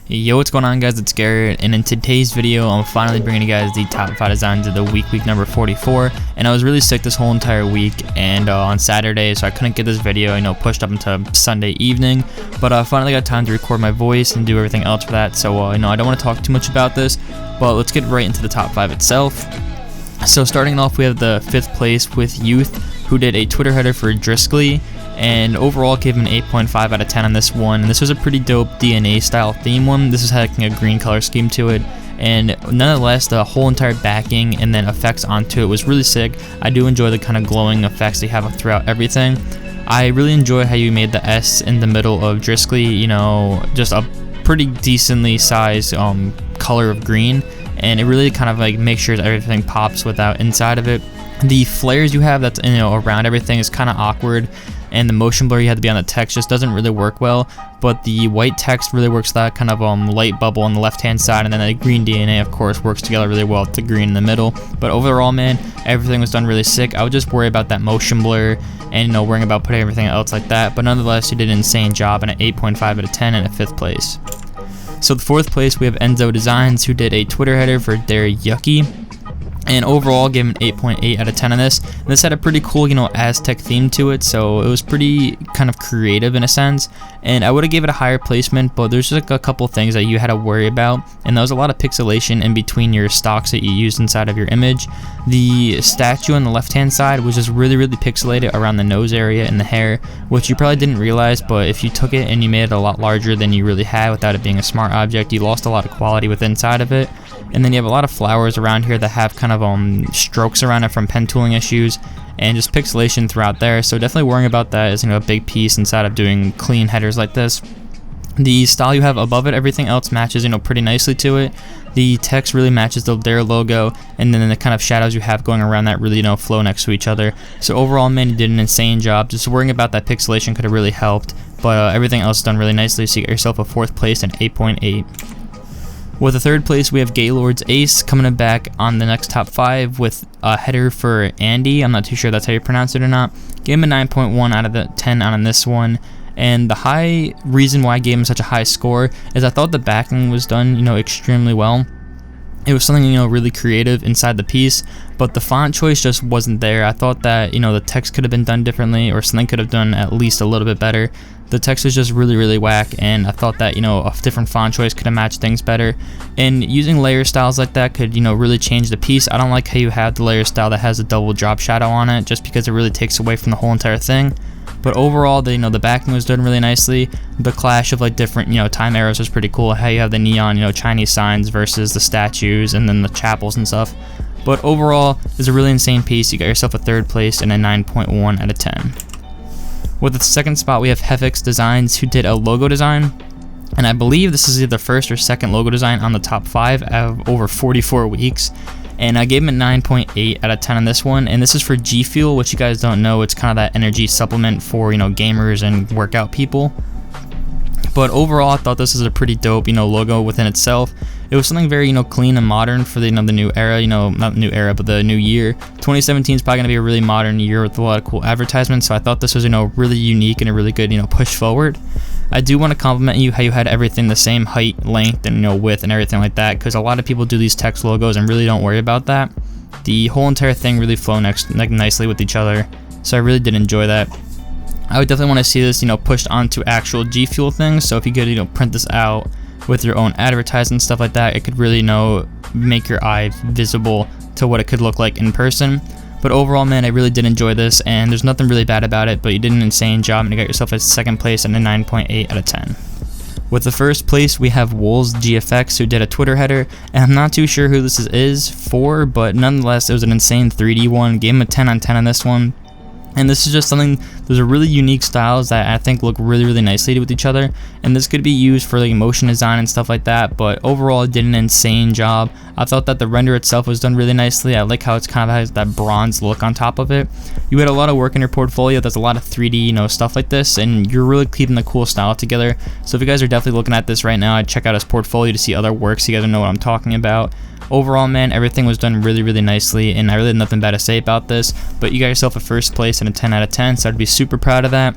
Yo, what's going on, guys? It's Garrett, and in today's video I'm finally bringing you guys the top 5 designs of the week number 44. And I was really sick this whole entire week and on Saturday, so I couldn't get this video pushed up until Sunday evening, but I finally got time to record my voice and do everything else for that. So I don't want to talk too much about this, but let's get right into the top 5 itself. So starting off, we have the 5th place with Youth, who did a Twitter header for Driscolley, and overall gave him an 8.5 out of 10 on this one. And this was a pretty dope DNA style theme one. This is having a green color scheme to it, and nonetheless the whole entire backing and then effects onto it was really sick. I do enjoy the kind of glowing effects they have throughout everything. I really enjoy how you made the S in the middle of Driscolley, just a pretty decently sized color of green, and it really kind of like makes sure that everything pops without inside of it. The flares you have that's around everything is kind of awkward, and the motion blur you had to be on the text just doesn't really work well, but the white text really works that kind of light bubble on the left hand side, and then the green DNA of course works together really well with the green in the middle. But overall, man, everything was done really sick. I would just worry about that motion blur and worrying about putting everything else like that, but nonetheless you did an insane job, and an 8.5 out of 10 and a 5th place. So the 4th place we have Enzo Designs, who did a Twitter header for Dare Yucky, and overall gave him an 8.8 out of 10 on this. And this had a pretty cool, Aztec theme to it, so it was pretty kind of creative in a sense. And I would have gave it a higher placement, but there's just like a couple things that you had to worry about, and there was a lot of pixelation in between your stocks that you used inside of your image. The statue on the left-hand side was just really pixelated around the nose area and the hair, which you probably didn't realize, but if you took it and you made it a lot larger than you really had without it being a smart object, you lost a lot of quality with inside of it. And then you have a lot of flowers around here that have kind of strokes around it from pen tooling issues, and just pixelation throughout there. So definitely worrying about that is a big piece inside of doing clean headers like this. The style you have above it, everything else matches pretty nicely to it. The text really matches their logo, and then the kind of shadows you have going around that really flow next to each other. So overall, man, you did an insane job. Just worrying about that pixelation could have really helped, but everything else is done really nicely, so you get yourself a 4th place and 8.8. With the 3rd place, we have Gaylord's Ace coming back on the next top 5 with a header for Andy. I'm not too sure that's how you pronounce it or not. Gave him a 9.1 out of the 10 on this one. And the high reason why I gave him such a high score is I thought the backing was done, extremely well. It was something, really creative inside the piece, but the font choice just wasn't there. I thought that, the text could have been done differently, or something could have done at least a little bit better. The text was just really whack, and I thought that, a different font choice could have matched things better. And using layer styles like that could, really change the piece. I don't like how you have the layer style that has a double drop shadow on it, just because it really takes away from the whole entire thing. But overall, the backing was done really nicely. The clash of different time arrows was pretty cool. How you have the neon Chinese signs versus the statues and then the chapels and stuff. But overall, it's a really insane piece. You got yourself a 3rd place and a 9.1 out of 10. With the 2nd spot, we have Hefix Designs, who did a logo design, and I believe this is either the 1st or 2nd logo design on the top 5 out of over 44 weeks. And I gave him a 9.8 out of 10 on this one, and this is for G Fuel, which you guys don't know, it's kind of that energy supplement for gamers and workout people. But overall, I thought this was a pretty dope logo within itself. It was something very clean and modern for the the new era, not new era, but the new year. 2017 is probably gonna be a really modern year with a lot of cool advertisements, so I thought this was really unique and a really good push forward. I do want to compliment you how you had everything the same height, length, and width and everything like that, because a lot of people do these text logos and really don't worry about that. The whole entire thing really flow nicely with each other, so I really did enjoy that. I would definitely want to see this pushed onto actual G Fuel things, so if you could print this out with your own advertising stuff like that, it could really make your eye visible to what it could look like in person. But overall, man, I really did enjoy this, and there's nothing really bad about it, but you did an insane job, and you got yourself a 2nd place and a 9.8 out of 10. With the 1st place, we have Wolves GFX, who did a Twitter header, and I'm not too sure who this is for, but nonetheless, it was an insane 3D one. Gave him a 10 on 10 on this one. And this is just something, those are really unique styles that I think look really nicely with each other, and this could be used for motion design and stuff like that, but overall it did an insane job. I thought that the render itself was done really nicely. I like how it's kind of has that bronze look on top of it. You had a lot of work in your portfolio. There's a lot of 3D stuff like this, and you're really keeping the cool style together. So if you guys are definitely looking at this right now, I'd check out his portfolio to see other works so you guys know what I'm talking about. Overall, man, everything was done really nicely, and I really had nothing bad to say about this, but you got yourself a 1st place and a 10 out of 10, so I'd be super proud of that.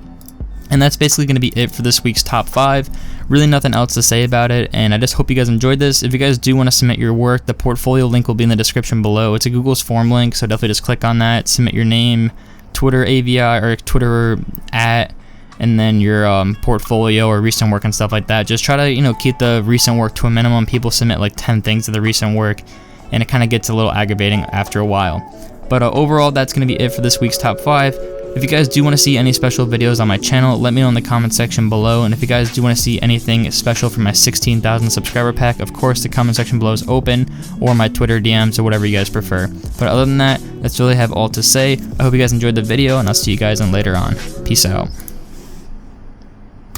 And that's basically going to be it for this week's top 5. Really nothing else to say about it, and I just hope you guys enjoyed this. If you guys do want to submit your work, the portfolio link will be in the description below. It's a Google's form link, so definitely just click on that, submit your name, Twitter AVI or Twitter @ and then your portfolio or recent work and stuff like that. Just try to keep the recent work to a minimum. People submit like 10 things to the recent work, and it kind of gets a little aggravating after a while. But overall, that's going to be it for this week's top 5. If you guys do want to see any special videos on my channel, let me know in the comment section below. And if you guys do want to see anything special for my 16,000 subscriber pack, of course the comment section below is open, or my Twitter DMs, or whatever you guys prefer. But other than that, that's really have all to say. I hope you guys enjoyed the video, and I'll see you guys in later on. Peace out.